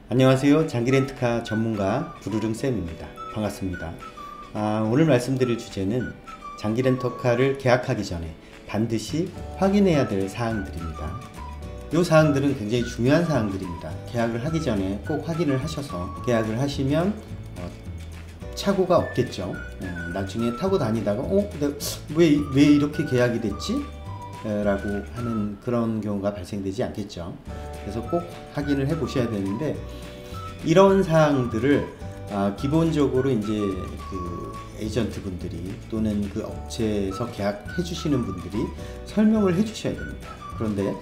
안녕하세요. 장기렌트카 전문가 부르릉쌤입니다. 반갑습니다. 오늘 말씀드릴 주제는 장기렌터카를 계약하기 전에 반드시 확인해야 될 사항들입니다. 이 사항들은 굉장히 중요한 사항들입니다. 계약을 하기 전에 꼭 확인을 하셔서 계약을 하시면 착오가 없겠죠. 나중에 타고 다니다가 왜 이렇게 계약이 됐지? 라고 하는 그런 경우가 발생되지 않겠죠. 그래서 꼭 확인을 해 보셔야 되는데, 이런 사항들을 기본적으로 이제 그 에이전트 분들이 또는 그 업체에서 계약해 주시는 분들이 설명을 해 주셔야 됩니다. 그런데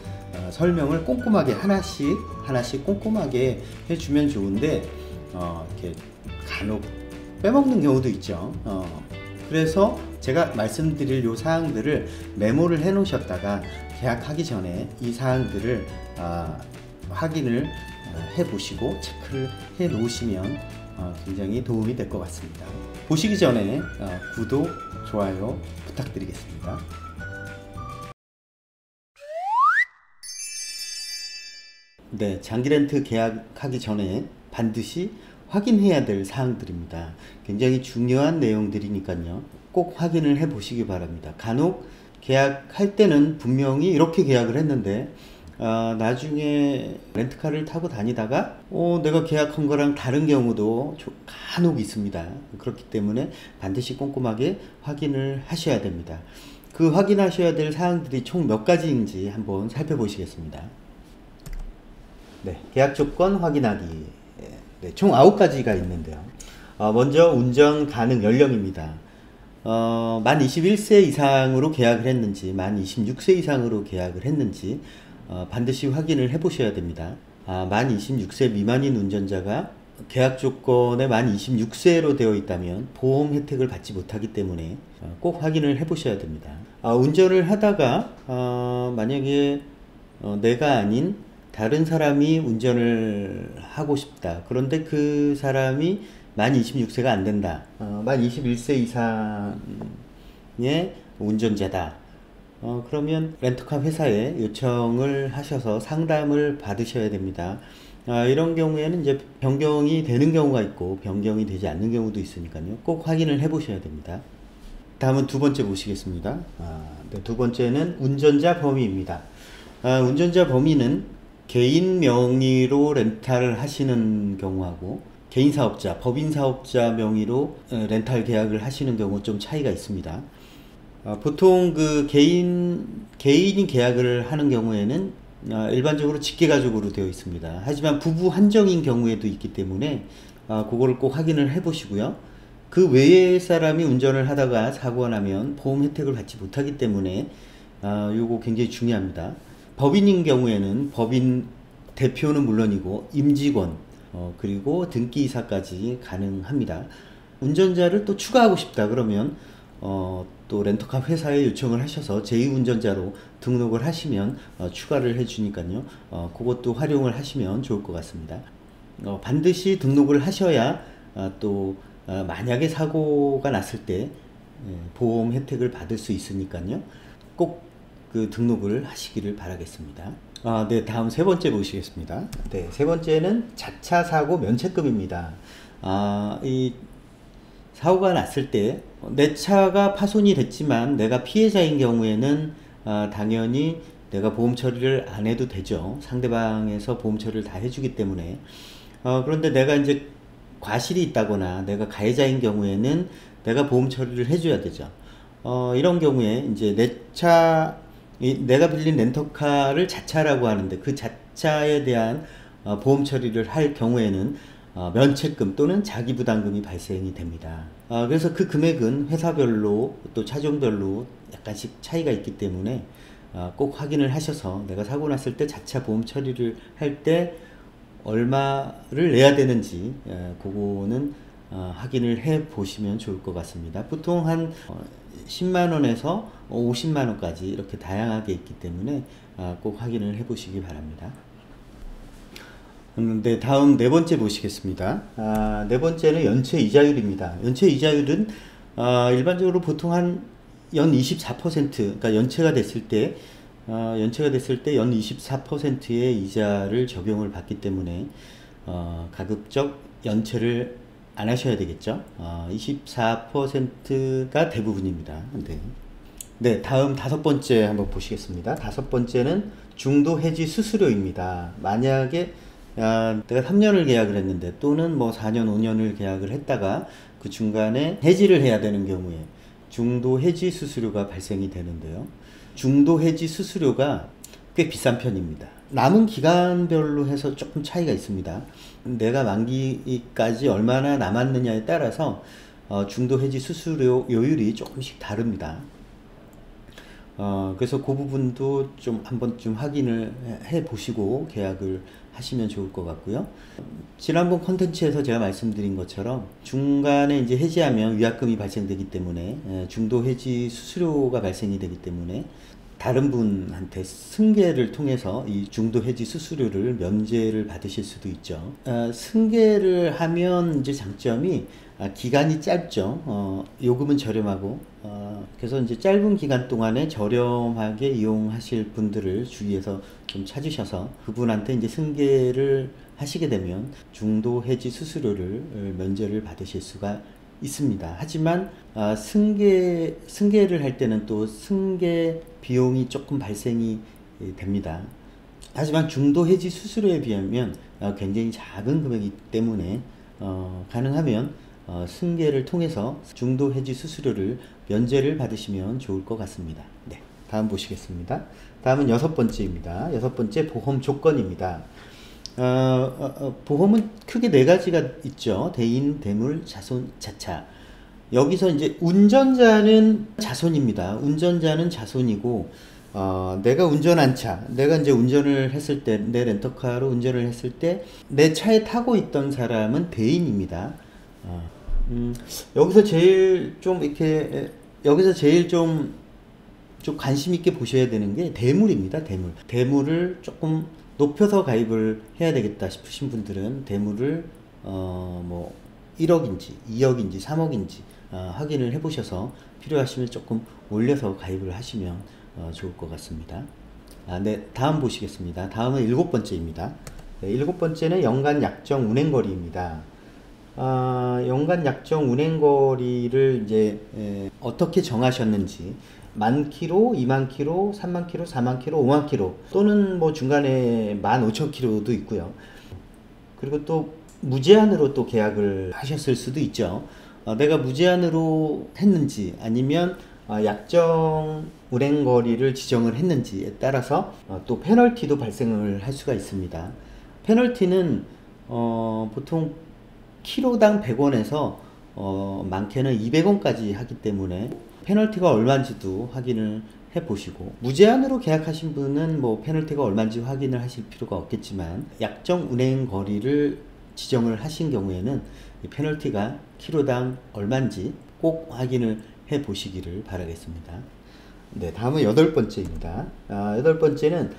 설명을 꼼꼼하게 하나씩 꼼꼼하게 해주면 좋은데 이렇게 간혹 빼먹는 경우도 있죠. 그래서 제가 말씀드릴 요 사항들을 메모를 해 놓으셨다가 계약하기 전에 이 사항들을 확인을 해 보시고 체크를 해 놓으시면 굉장히 도움이 될 것 같습니다. 보시기 전에 구독, 좋아요 부탁드리겠습니다. 네, 장기렌트 계약하기 전에 반드시 확인해야 될 사항들입니다. 굉장히 중요한 내용들이니까요. 꼭 확인을 해 보시기 바랍니다. 간혹 계약할 때는 분명히 이렇게 계약을 했는데 나중에 렌트카를 타고 다니다가 내가 계약한 거랑 다른 경우도 간혹 있습니다. 그렇기 때문에 반드시 꼼꼼하게 확인을 하셔야 됩니다. 그 확인하셔야 될 사항들이 총 몇 가지인지 한번 살펴보시겠습니다. 네, 계약 조건 확인하기. 네, 총 9가지가 있는데요. 먼저 운전 가능 연령입니다. 만 21세 이상으로 계약을 했는지 만 26세 이상으로 계약을 했는지 반드시 확인을 해 보셔야 됩니다. 만 26세 미만인 운전자가 계약 조건에 만 26세로 되어 있다면 보험 혜택을 받지 못하기 때문에 꼭 확인을 해 보셔야 됩니다. 운전을 하다가 만약에 내가 아닌 다른 사람이 운전을 하고 싶다. 그런데 그 사람이 만 26세가 안 된다. 만 21세 이상의 운전자다. 그러면 렌터카 회사에 요청을 하셔서 상담을 받으셔야 됩니다. 이런 경우에는 이제 변경이 되는 경우가 있고 변경이 되지 않는 경우도 있으니까요. 꼭 확인을 해 보셔야 됩니다. 다음은 두 번째 보시겠습니다. 네, 두 번째는 운전자 범위입니다. 운전자 범위는 개인 명의로 렌탈을 하시는 경우하고 개인 사업자, 법인 사업자 명의로 렌탈 계약을 하시는 경우 좀 차이가 있습니다. 보통 그 개인이 계약을 하는 경우에는 일반적으로 직계가족으로 되어 있습니다. 하지만 부부 한정인 경우에도 있기 때문에 그거를 꼭 확인을 해 보시고요. 그 외의 사람이 운전을 하다가 사고가 나면 보험 혜택을 받지 못하기 때문에 요거 굉장히 중요합니다. 법인인 경우에는 법인 대표는 물론이고 임직원 그리고 등기이사까지 가능합니다. 운전자를 또 추가하고 싶다 그러면 또 렌터카 회사에 요청을 하셔서 제2운전자로 등록을 하시면 추가를 해주니까요. 그것도 활용을 하시면 좋을 것 같습니다. 반드시 등록을 하셔야 또 만약에 사고가 났을 때 보험 혜택을 받을 수 있으니까요. 꼭 그 등록을 하시기를 바라겠습니다. 네, 다음 세 번째 보시겠습니다. 네, 세 번째는 자차 사고 면책금입니다. 이 사고가 났을 때 내 차가 파손이 됐지만 내가 피해자인 경우에는 당연히 내가 보험 처리를 안 해도 되죠. 상대방에서 보험 처리를 다 해주기 때문에. 그런데 내가 이제 과실이 있다거나 내가 가해자인 경우에는 내가 보험 처리를 해줘야 되죠. 이런 경우에 이제 내가 빌린 렌터카를 자차라고 하는데 그 자차에 대한 보험 처리를 할 경우에는 면책금 또는 자기부담금이 발생이 됩니다. 그래서 그 금액은 회사별로 또 차종별로 약간씩 차이가 있기 때문에 꼭 확인을 하셔서 내가 사고 났을 때 자차 보험 처리를 할 때 얼마를 내야 되는지 그거는 확인을 해 보시면 좋을 것 같습니다. 보통 한 10만원에서 50만원까지 이렇게 다양하게 있기 때문에 꼭 확인을 해 보시기 바랍니다. 네, 다음 네 번째 보시겠습니다. 네 번째는 연체 이자율입니다. 연체 이자율은 일반적으로 보통 한 연 24%, 그러니까 연체가 됐을 때 연체가 됐을 때 연 24%의 이자를 적용을 받기 때문에 가급적 연체를 안 하셔야 되겠죠. 24%가 대부분입니다. 네. 네, 다음 다섯 번째 한번 보시겠습니다. 다섯 번째는 중도 해지 수수료입니다. 만약에 내가 3년을 계약을 했는데 또는 뭐 4년, 5년을 계약을 했다가 그 중간에 해지를 해야 되는 경우에 중도 해지 수수료가 발생이 되는데요. 중도 해지 수수료가 꽤 비싼 편입니다. 남은 기간별로 해서 조금 차이가 있습니다. 내가 만기까지 얼마나 남았느냐에 따라서 중도 해지 수수료 요율이 조금씩 다릅니다. 그래서 그 부분도 좀 한번 좀 확인을 해 보시고 계약을 하시면 좋을 것 같고요. 지난번 컨텐츠에서 제가 말씀드린 것처럼 중간에 이제 해지하면 위약금이 발생되기 때문에 중도 해지 수수료가 발생이 되기 때문에 다른 분한테 승계를 통해서 이 중도 해지 수수료를 면제를 받으실 수도 있죠. 승계를 하면 이제 장점이 기간이 짧죠. 요금은 저렴하고 그래서 이제 짧은 기간 동안에 저렴하게 이용하실 분들을 주위에서 좀 찾으셔서 그분한테 이제 승계를 하시게 되면 중도 해지 수수료를 면제를 받으실 수가 있습니다. 하지만 승계를 할 때는 또 승계 비용이 조금 발생이 됩니다. 하지만 중도 해지 수수료에 비하면 굉장히 작은 금액이기 때문에 가능하면 승계를 통해서 중도 해지 수수료를 면제를 받으시면 좋을 것 같습니다. 네, 다음 보시겠습니다. 다음은 여섯 번째입니다. 여섯 번째 보험 조건입니다. 보험은 크게 네 가지가 있죠. 대인, 대물, 자손, 자차. 여기서 이제 운전자는 자손입니다. 운전자는 자손이고, 내가 운전한 차, 내가 이제 운전을 했을 때, 내 렌터카로 운전을 했을 때, 내 차에 타고 있던 사람은 대인입니다. 여기서 제일 좀 이렇게, 여기서 제일 좀 관심 있게 보셔야 되는 게 대물입니다. 대물. 대물을 조금 높여서 가입을 해야 되겠다 싶으신 분들은 대물을 뭐 1억인지 2억인지 3억인지 확인을 해 보셔서 필요하시면 조금 올려서 가입을 하시면 좋을 것 같습니다. 네, 다음 보시겠습니다. 다음은 일곱 번째입니다. 네, 일곱 번째는 연간 약정 운행거리입니다. 연간 약정 운행거리를 이제 어떻게 정하셨는지 10,000km, 20,000km, 30,000km, 40,000km, 50,000km 또는 뭐 중간에 15,000km도 있고요. 그리고 또 무제한으로 또 계약을 하셨을 수도 있죠. 내가 무제한으로 했는지 아니면 약정 운행거리를 지정을 했는지에 따라서 또 페널티도 발생을 할 수가 있습니다. 페널티는 보통 키로당 100원에서 많게는 200원까지 하기 때문에 페널티가 얼마인지도 확인을 해 보시고 무제한으로 계약하신 분은 뭐 페널티가 얼마인지 확인을 하실 필요가 없겠지만 약정 운행 거리를 지정을 하신 경우에는 이 페널티가 키로당 얼마인지 꼭 확인을 해 보시기를 바라겠습니다. 네, 다음은 여덟 번째입니다. 여덟 번째는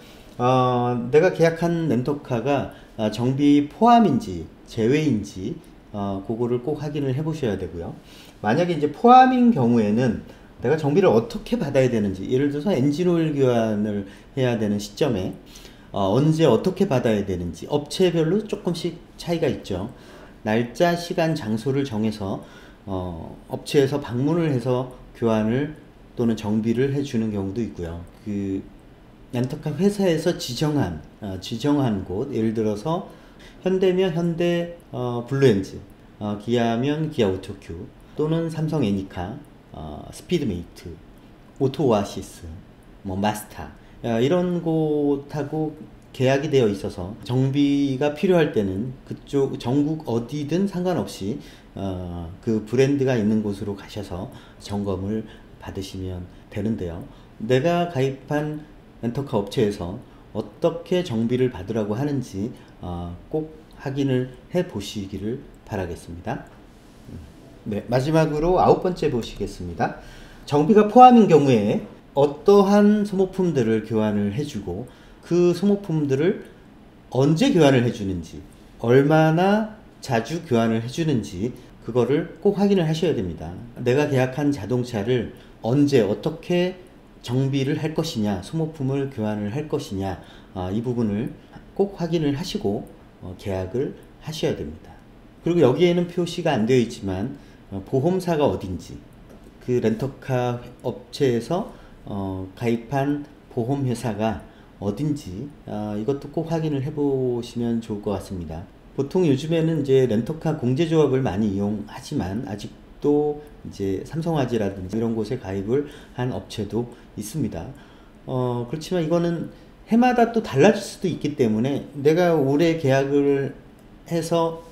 내가 계약한 렌터카가 정비 포함인지 제외인지 그거를 꼭 확인을 해 보셔야 되고요. 만약에 이제 포함인 경우에는 내가 정비를 어떻게 받아야 되는지, 예를 들어서 엔진오일 교환을 해야 되는 시점에 언제 어떻게 받아야 되는지 업체별로 조금씩 차이가 있죠. 날짜, 시간, 장소를 정해서 업체에서 방문을 해서 교환을 또는 정비를 해주는 경우도 있고요. 그 렌터카 회사에서 지정한 곳, 예를 들어서 현대면 현대 블루엔즈, 기아면 기아 오토큐 또는 삼성 애니카, 스피드메이트, 오토오아시스, 뭐 마스타 이런 곳하고 계약이 되어 있어서 정비가 필요할 때는 그쪽 전국 어디든 상관없이 그 브랜드가 있는 곳으로 가셔서 점검을 받으시면 되는데요. 내가 가입한 렌터카 업체에서 어떻게 정비를 받으라고 하는지 꼭 확인을 해 보시기를 바라겠습니다. 네, 마지막으로 아홉 번째 보시겠습니다. 정비가 포함인 경우에 어떠한 소모품들을 교환을 해주고 그 소모품들을 언제 교환을 해주는지, 얼마나 자주 교환을 해주는지 그거를 꼭 확인을 하셔야 됩니다. 내가 계약한 자동차를 언제 어떻게 정비를 할 것이냐, 소모품을 교환을 할 것이냐, 이 부분을 꼭 확인을 하시고 계약을 하셔야 됩니다. 그리고 여기에는 표시가 안 되어 있지만 보험사가 어딘지, 그 렌터카 업체에서 가입한 보험회사가 어딘지 이것도 꼭 확인을 해 보시면 좋을 것 같습니다. 보통 요즘에는 이제 렌터카 공제조합을 많이 이용하지만 아직도 이제 삼성화재라든지 이런 곳에 가입을 한 업체도 있습니다. 그렇지만 이거는 해마다 또 달라질 수도 있기 때문에 내가 올해 계약을 해서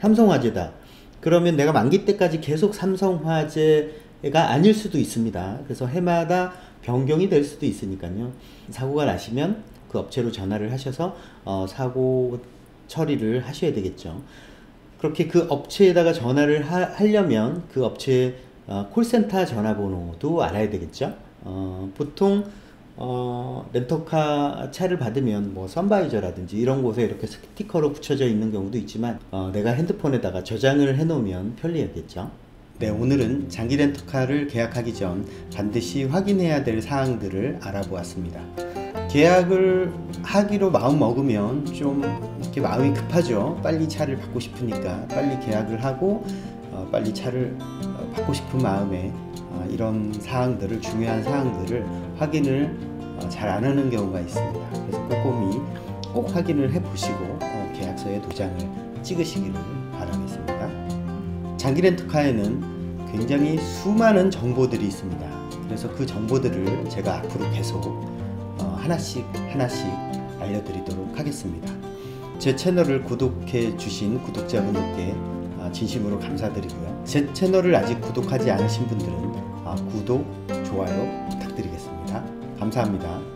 삼성화재다. 그러면 내가 만기 때까지 계속 삼성화재가 아닐 수도 있습니다. 그래서 해마다 변경이 될 수도 있으니까요. 사고가 나시면 그 업체로 전화를 하셔서 사고 처리를 하셔야 되겠죠. 그렇게 그 업체에다가 전화를 하려면 그 업체의 콜센터 전화번호도 알아야 되겠죠. 보통 렌터카 차를 받으면 뭐 선바이저라든지 이런 곳에 이렇게 스티커로 붙여져 있는 경우도 있지만 내가 핸드폰에다가 저장을 해 놓으면 편리하겠죠. 네, 오늘은 장기 렌터카를 계약하기 전 반드시 확인해야 될 사항들을 알아보았습니다. 계약을 하기로 마음 먹으면 좀 이렇게 마음이 급하죠. 빨리 차를 받고 싶으니까 빨리 계약을 하고 빨리 차를 받고 싶은 마음에 이런 사항들을, 중요한 사항들을 확인을 잘 안 하는 경우가 있습니다. 그래서 꼼꼼히 꼭 확인을 해 보시고 계약서에 도장을 찍으시기를 바라겠습니다. 장기 렌터카에는 굉장히 수많은 정보들이 있습니다. 그래서 그 정보들을 제가 앞으로 계속 하나씩 알려드리도록 하겠습니다. 제 채널을 구독해 주신 구독자분들께 진심으로 감사드리고요. 제 채널을 아직 구독하지 않으신 분들은 구독, 좋아요 부탁드리겠습니다. 감사합니다.